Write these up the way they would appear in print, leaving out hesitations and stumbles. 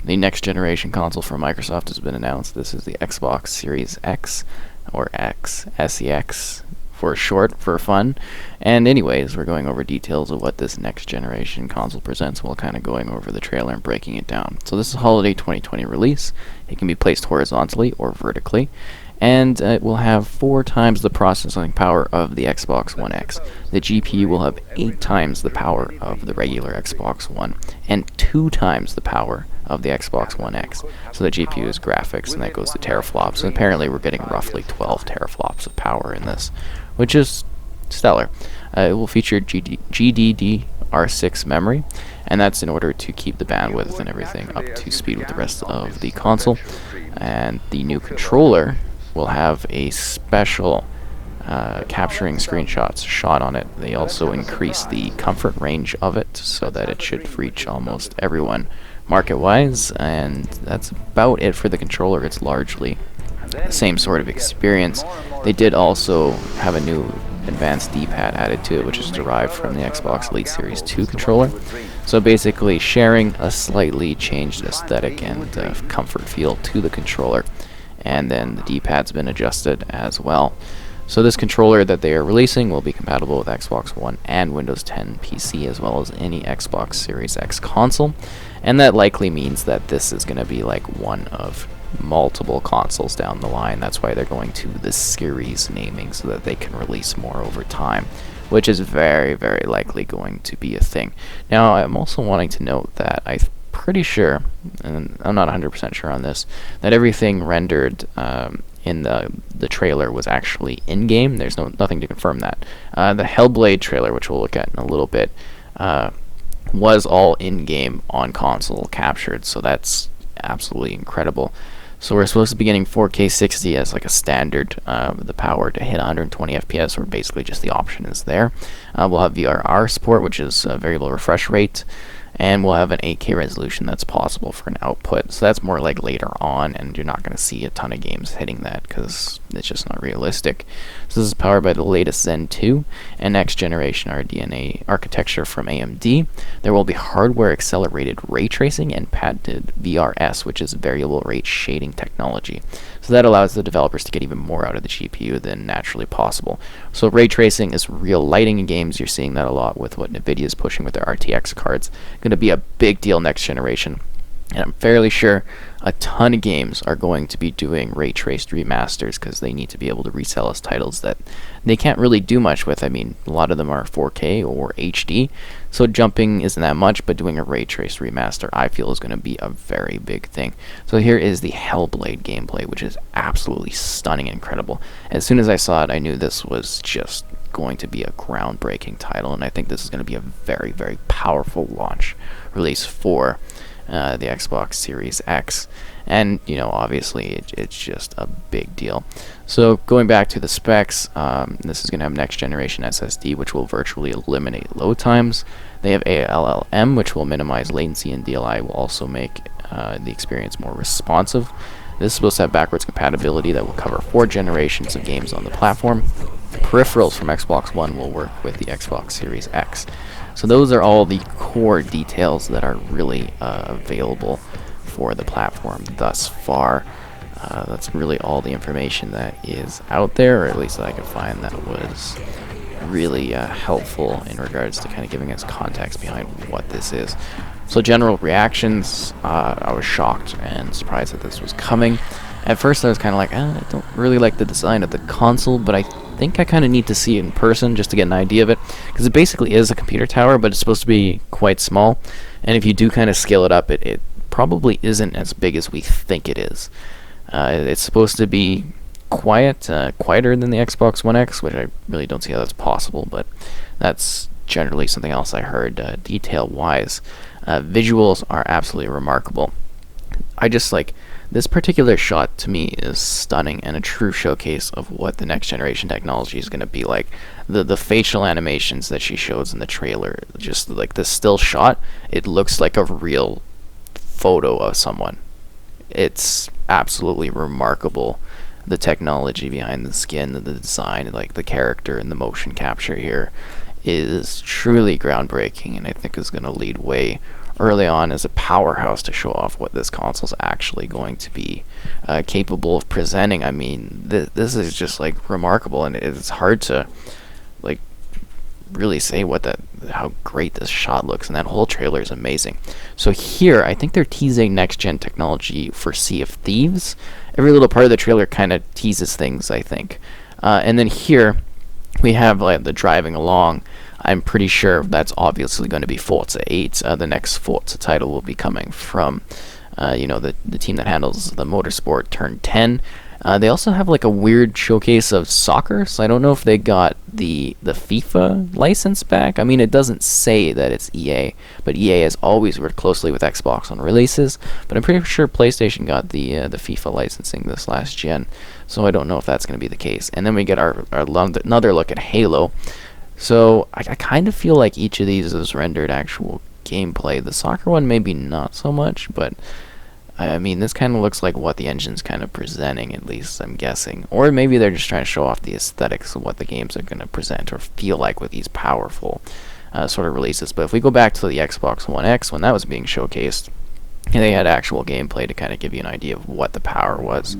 The next generation console from Microsoft has been announced. This is the Xbox Series X, or X, SEX for short, for fun. And anyways, we're going over details of what this next generation console presents while kind of going over the trailer and breaking it down. So this is a holiday 2020 release. It can be placed horizontally or vertically, and it will have 4 times the processing power of the Xbox One X. The GPU will have 8 times the power of the regular Xbox One, and 2 times the power of the Xbox One X. So the GPU is graphics, and that goes to teraflops, and apparently we're getting roughly 12 teraflops of power in this, which is stellar. It will feature GDDR6 memory, and that's in order to keep the bandwidth and everything up to speed with the rest of the console. And the new controller will have a special capturing screenshots shot on it. They also increase the comfort range of it so that it should reach almost everyone market-wise, and that's about it for the controller. It's largely the same sort of experience. They did also have a new advanced D-pad added to it, which is derived from the Xbox Elite Series 2 controller. So basically sharing a slightly changed aesthetic and comfort feel to the controller. And then the D-pad's been adjusted as well. So this controller that they are releasing will be compatible with Xbox One and Windows 10 PC, as well as any Xbox Series X console. And that likely means that this is going to be like one of multiple consoles down the line. That's why they're going to the series naming, so that they can release more over time, which is very, very likely going to be a thing. Now, I'm also wanting to note that I'm pretty sure, and I'm not 100% sure on this, that everything rendered in the trailer was actually in-game. There's nothing to confirm that. The Hellblade trailer, which we'll look at in a little bit, was all in-game on console captured, so that's absolutely incredible. So we're supposed to be getting 4K 60 as like a standard, the power to hit 120 FPS, or basically just the option is there. We'll have VRR support, which is variable refresh rate, and we'll have an 8K resolution that's possible for an output. So that's more like later on, and you're not going to see a ton of games hitting that because it's just not realistic. So this is powered by the latest Zen 2 and next generation RDNA architecture from AMD. There will be hardware accelerated ray tracing and patented VRS, which is variable rate shading technology. So that allows the developers to get even more out of the GPU than naturally possible. So ray tracing is real lighting in games. You're seeing that a lot with what NVIDIA is pushing with their RTX cards. Going to be a big deal next generation, and I'm fairly sure a ton of games are going to be doing ray traced remasters because they need to be able to resell as titles that they can't really do much with. I mean, a lot of them are 4K or HD, so jumping isn't that much, but doing a ray traced remaster I feel is going to be a very big thing. So here is the Hellblade gameplay, which is absolutely stunning and incredible. As soon as I saw it, I knew this was just going to be a groundbreaking title, and I think this is going to be a very, very powerful launch release for the Xbox Series X. And you know, obviously it's just a big deal. So going back to the specs, this is going to have next generation SSD, which will virtually eliminate load times. They have ALLM, which will minimize latency, and DLI will also make the experience more responsive. This is supposed to have backwards compatibility that will cover 4 generations of games on the platform. Peripherals from Xbox One will work with the Xbox Series X. So those are all the core details that are really available for the platform thus far. That's really all the information that is out there, or at least that I could find that was really helpful in regards to kind of giving us context behind what this is. So general reactions, I was shocked and surprised that this was coming. At first I was kind of like, I don't really like the design of the console, but I think I kind of need to see it in person just to get an idea of it, because it basically is a computer tower, but it's supposed to be quite small, and if you do kind of scale it up, it probably isn't as big as we think it is. It's supposed to be quieter than the Xbox One X, which I really don't see how that's possible, but that's generally something else I heard detail-wise. Visuals are absolutely remarkable. I just like this particular shot. To me is stunning and a true showcase of what the next generation technology is going to be like. The facial animations that she shows in the trailer, just like the still shot, it looks like a real photo of someone. It's absolutely remarkable, the technology behind the skin, the design, like the character and the motion capture here is truly groundbreaking, and I think is going to lead way early on as a powerhouse to show off what this console's actually going to be capable of presenting. I mean, this is just like remarkable, and it's hard to like really say how great this shot looks, and that whole trailer is amazing. So here, I think they're teasing next-gen technology for Sea of Thieves. Every little part of the trailer kind of teases things, I think. And then here, we have like the driving along. I'm pretty sure that's obviously going to be Forza 8. The next Forza title will be coming from, the team that handles the Motorsport Turn 10. They also have like a weird showcase of soccer, so I don't know if they got the FIFA license back. I mean, it doesn't say that it's EA, but EA has always worked closely with Xbox on releases. But I'm pretty sure PlayStation got the FIFA licensing this last gen, so I don't know if that's going to be the case. And then we get our another look at Halo. So I kind of feel like each of these is rendered actual gameplay. The soccer one maybe not so much, but I mean, this kind of looks like what the engine's kind of presenting, at least I'm guessing. Or maybe they're just trying to show off the aesthetics of what the games are going to present or feel like with these powerful sort of releases. But if we go back to the Xbox One X, when that was being showcased, they had actual gameplay to kind of give you an idea of what the power was.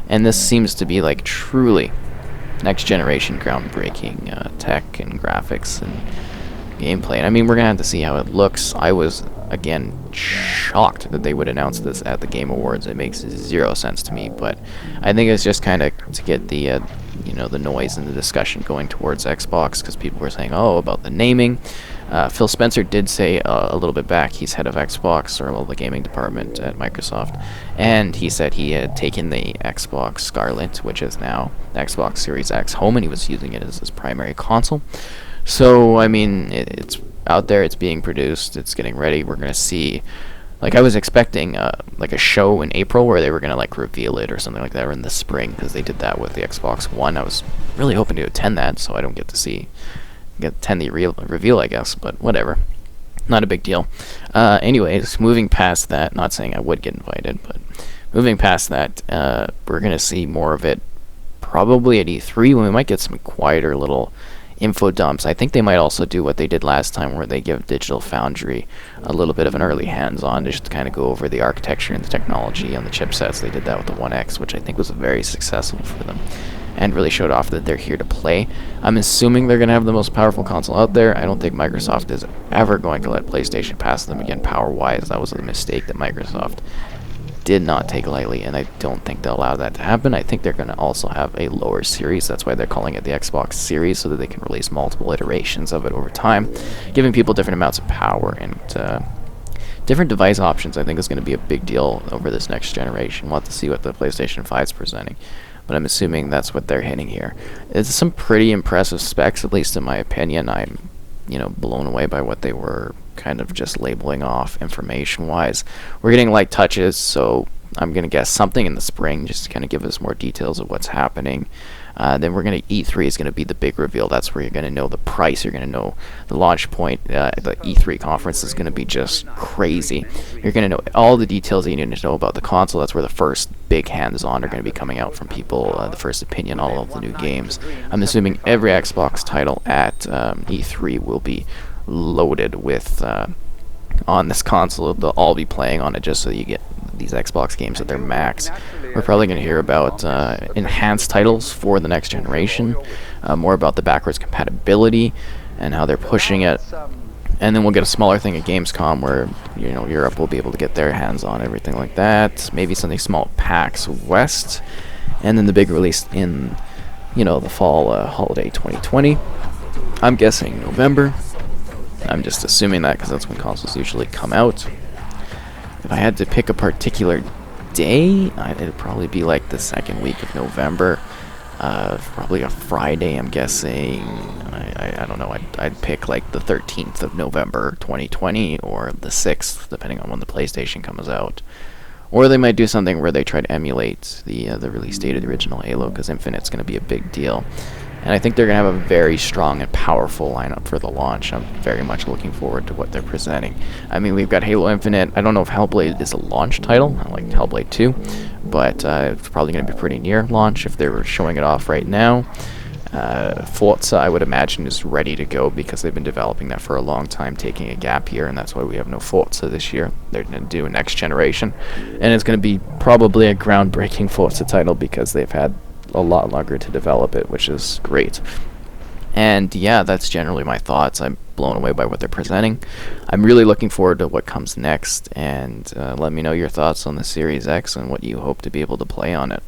And this seems to be like truly next generation groundbreaking tech and graphics and gameplay. And I mean, we're gonna have to see how it looks. I was again shocked that they would announce this at the Game Awards. It makes zero sense to me, but I think it's just kind of to get the the noise and the discussion going towards Xbox, because people were saying, oh, about the naming. Phil Spencer did say a little bit back, he's head of Xbox, or the gaming department at Microsoft, and he said he had taken the Xbox Scarlet, which is now the Xbox Series X, home, and he was using it as his primary console. So, I mean, it's out there, it's being produced, it's getting ready. We're going to see, like, I was expecting like a show in April where they were going to like reveal it or something like that, or in the spring, because they did that with the Xbox One. I was really hoping to attend that, so I don't get to attend the reveal, I guess, but whatever. Not a big deal. Anyways, moving past that, not saying I would get invited, but moving past that, we're going to see more of it probably at E3, when we might get some quieter little info dumps. I think they might also do what they did last time, where they give Digital Foundry a little bit of an early hands-on to just kind of go over the architecture and the technology and the chipsets. They did that with the One X, which I think was very successful for them, and really showed off that they're here to play. I'm assuming they're going to have the most powerful console out there. I don't think Microsoft is ever going to let PlayStation pass them again power-wise. That was a mistake that Microsoft did not take lightly, and I don't think they'll allow that to happen. I think they're going to also have a lower series. That's why they're calling it the Xbox Series, so that they can release multiple iterations of it over time, giving people different amounts of power and different device options. I think is going to be a big deal over this next generation. We'll have to see what the PlayStation 5 is presenting, but I'm assuming that's what they're hitting here. It's some pretty impressive specs, at least in my opinion. I'm blown away by what they were kind of just labeling off information-wise. We're getting light touches, so I'm going to guess something in the spring, just to kind of give us more details of what's happening. Then we're going to E3 is going to be the big reveal. That's where you're going to know the price. You're going to know the launch point. The E3 conference is going to be just crazy. You're going to know all the details that you need to know about the console. That's where the first big hands-on are going to be coming out from people. The first opinion, all of the new games. I'm assuming every Xbox title at E3 will be loaded with on this console. They'll all be playing on it, just so you get these Xbox games at their max. We're probably going to hear about enhanced titles for the next generation, more about the backwards compatibility and how they're pushing it, and then we'll get a smaller thing at Gamescom where Europe will be able to get their hands on everything like that. Maybe something small at PAX West, and then the big release in the fall holiday 2020. I'm guessing November. I'm just assuming that because that's when consoles usually come out. If I had to pick a particular day, it'd probably be like the second week of November. Probably a Friday, I'm guessing. I don't know. I'd pick like the 13th of November 2020 or the 6th, depending on when the PlayStation comes out. Or they might do something where they try to emulate the release date of the original Halo, because Infinite's going to be a big deal. And I think they're going to have a very strong and powerful lineup for the launch. I'm very much looking forward to what they're presenting. I mean, we've got Halo Infinite. I don't know if Hellblade is a launch title, like Hellblade 2, but it's probably going to be pretty near launch if they were showing it off right now. Forza, I would imagine, is ready to go because they've been developing that for a long time, taking a gap year, and that's why we have no Forza this year. They're going to do a next generation, and it's going to be probably a groundbreaking Forza title because they've had a lot longer to develop it, which is great. And yeah, that's generally my thoughts. I'm blown away by what they're presenting. I'm really looking forward to what comes next, and let me know your thoughts on the Series X and what you hope to be able to play on it.